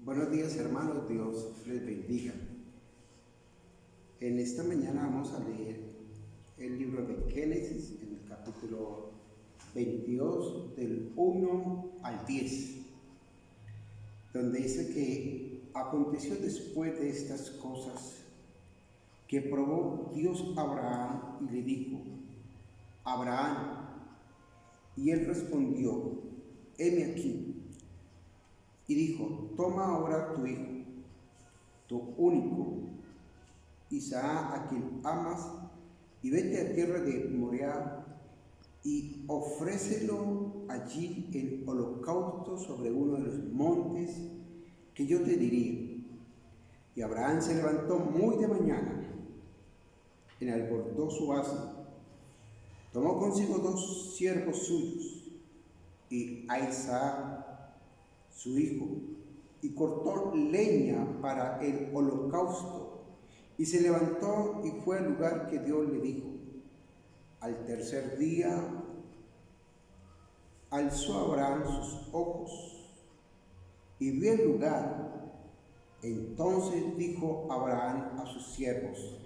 Buenos días, hermanos, Dios les bendiga. En esta mañana vamos a leer el libro de Génesis, en el capítulo 22, del 1 al 10, donde dice que aconteció después de estas cosas que probó Dios a Abraham y le dijo: Abraham. Y él respondió: heme aquí. Y dijo: toma ahora tu hijo, tu único, Isaac, a quien amas, y vete a tierra de Moriah y ofrécelo allí en holocausto sobre uno de los montes que yo te diré. Y Abraham se levantó muy de mañana, enalbordó su asno, tomó consigo 2 siervos suyos y a Isaac su hijo, y cortó leña para el holocausto, y se levantó y fue al lugar que Dios le dijo. Al tercer día alzó Abraham sus ojos y vio el lugar. Entonces dijo Abraham a sus siervos: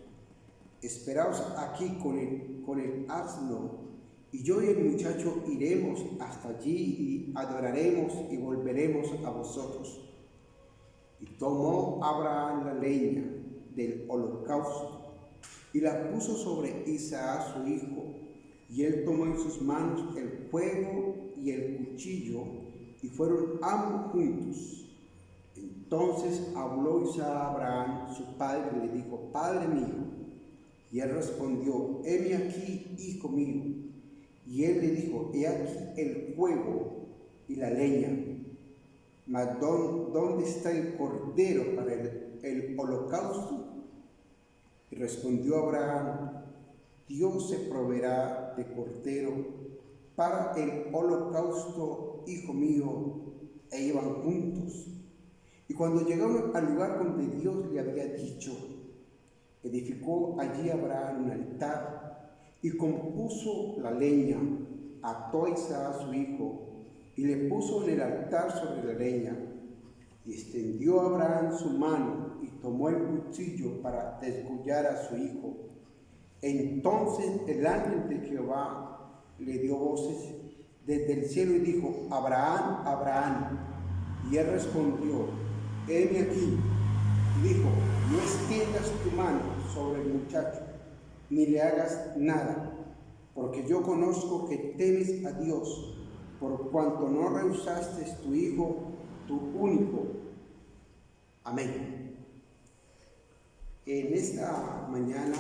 esperaos aquí con el asno, y yo y el muchacho iremos hasta allí y adoraremos y volveremos a vosotros. Y tomó Abraham la leña del holocausto y la puso sobre Isaac su hijo, y él tomó en sus manos el fuego y el cuchillo, y fueron ambos juntos. Entonces habló Isaac a Abraham su padre y le dijo: Padre mío. Y él respondió: heme aquí, hijo mío. Y él le dijo: he aquí el fuego y la leña, mas ¿dónde está el cordero para el holocausto? Y respondió Abraham: Dios se proveerá de cordero para el holocausto, hijo mío. E iban juntos. Y cuando llegaron al lugar donde Dios le había dicho, edificó allí Abraham un altar y compuso la leña, ató a Isaac su hijo y le puso en el altar sobre la leña. Y extendió Abraham su mano y tomó el cuchillo para desgollar a su hijo. Entonces el ángel de Jehová le dio voces desde el cielo y dijo: Abraham, Abraham. Y él respondió: heme aquí. Y dijo: no extiendas tu mano sobre el muchacho, ni le hagas nada, porque yo conozco que temes a Dios, por cuanto no rehusaste tu hijo, tu único. Amén. En esta mañana,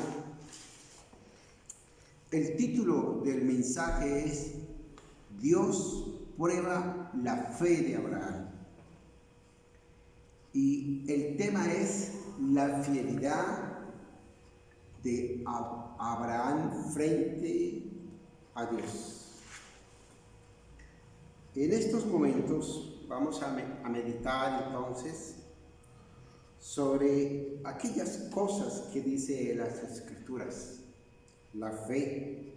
el título del mensaje es: Dios prueba la fe de Abraham. Y el tema es la fidelidad de Abraham frente a Dios. En estos momentos vamos a meditar entonces sobre aquellas cosas que dice las Escrituras, la fe.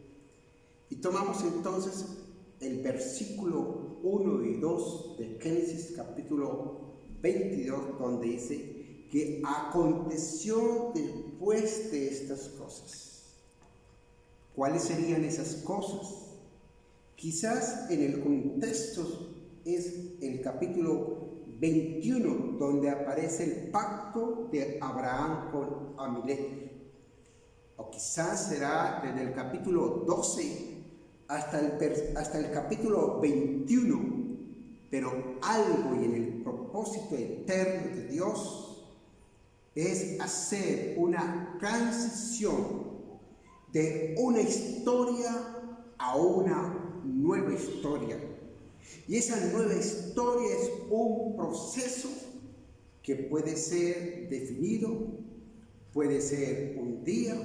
Y tomamos entonces el versículo 1 y 2 de Génesis capítulo 22, donde dice que aconteció después de estas cosas. ¿Cuáles serían esas cosas? Quizás en el contexto es el capítulo 21, donde aparece el pacto de Abraham con Amalek. O quizás será desde el capítulo 12 hasta el capítulo 21. Pero algo y en el propósito eterno de Dios es hacer una transición de una historia a una nueva historia. Y esa nueva historia es un proceso que puede ser definido, puede ser un día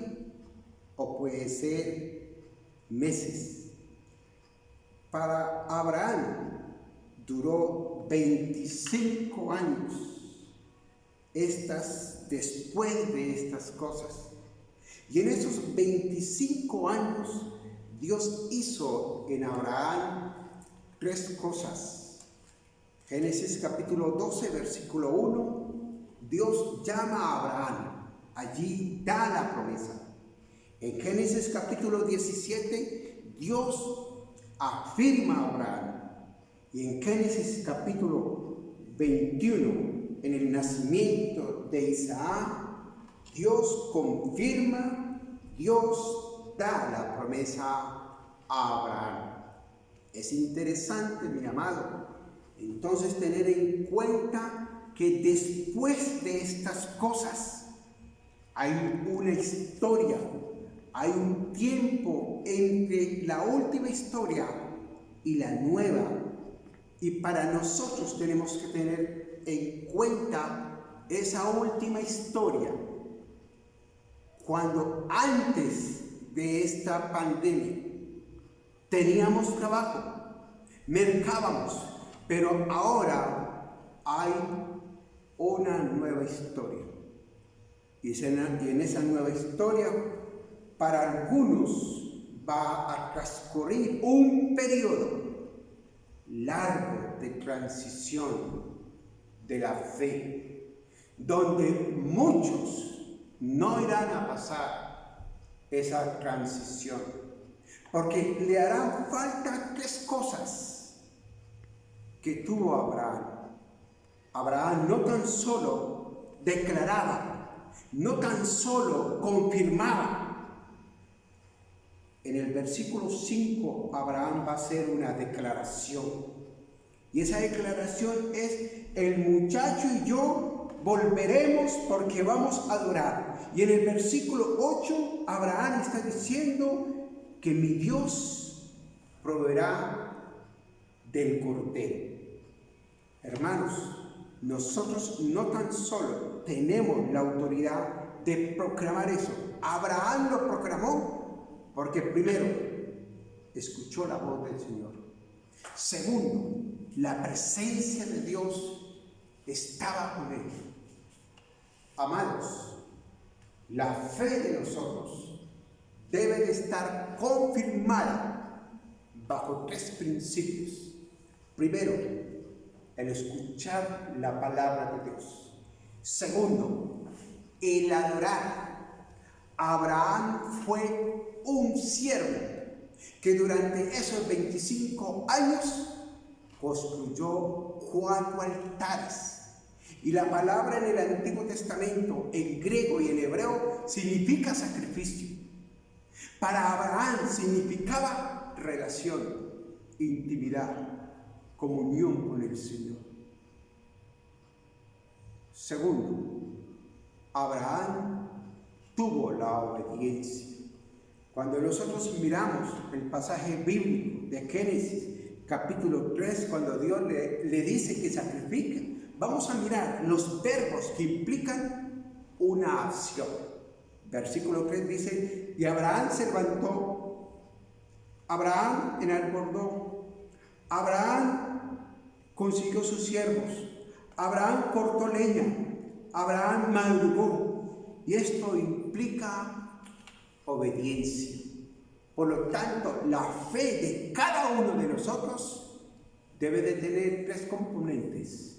o puede ser meses. Para Abraham duró 25 años después de estas cosas. Y en esos 25 años Dios hizo en Abraham 3 cosas. Génesis capítulo 12, versículo 1, Dios llama a Abraham, allí da la promesa. En Génesis capítulo 17, Dios afirma a Abraham. Y en Génesis capítulo 21, en el nacimiento de Isaac, Dios confirma, Dios da la promesa a Abraham. Es interesante, mi amado, entonces tener en cuenta que después de estas cosas hay una historia, hay un tiempo entre la última historia y la nueva. Y para nosotros tenemos que tener en cuenta esa última historia. Cuando antes de esta pandemia teníamos trabajo, mercábamos, pero ahora hay una nueva historia. Y en esa nueva historia, para algunos va a transcurrir un periodo largo de transición de la fe, donde muchos no irán a pasar esa transición, porque le harán falta 3 cosas que tuvo Abraham. Abraham no tan solo declaraba, no tan solo confirmaba. En el versículo 5, Abraham va a hacer una declaración. Y esa declaración es: el muchacho y yo volveremos porque vamos a adorar. Y en el versículo 8, Abraham está diciendo que mi Dios proveerá del cordero. Hermanos, nosotros no tan solo tenemos la autoridad de proclamar eso. Abraham lo proclamó porque primero escuchó la voz del Señor. Segundo, la presencia de Dios estaba con él. Amados, la fe de nosotros debe de estar confirmada bajo 3 principios. Primero, el escuchar la palabra de Dios. Segundo, el adorar. Abraham fue un siervo que durante esos 25 años construyó 4 altares. Y la palabra en el Antiguo Testamento, en griego y en hebreo, significa sacrificio. Para Abraham significaba relación, intimidad, comunión con el Señor. Segundo, Abraham tuvo la obediencia. Cuando nosotros miramos el pasaje bíblico de Génesis capítulo 3, cuando Dios le dice que sacrifique, vamos a mirar los verbos que implican una acción. Versículo 3 dice: y Abraham se levantó, Abraham enalbordó, Abraham consiguió sus siervos, Abraham cortó leña, Abraham madrugó. Y esto implica obediencia. Por lo tanto, la fe de cada uno de nosotros debe de tener 3 componentes: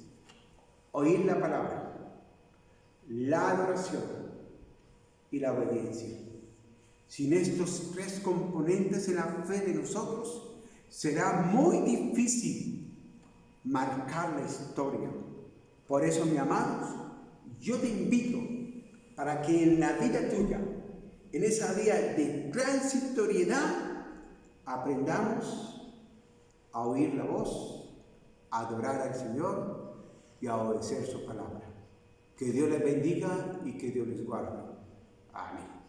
oír la palabra, la adoración y la obediencia. Sin estos 3 componentes en la fe de nosotros, será muy difícil marcar la historia. Por eso, mis amados, yo te invito para que en la vida tuya, en esa vía de transitoriedad, aprendamos a oír la voz, a adorar al Señor y a obedecer su palabra. Que Dios les bendiga y que Dios les guarde. Amén.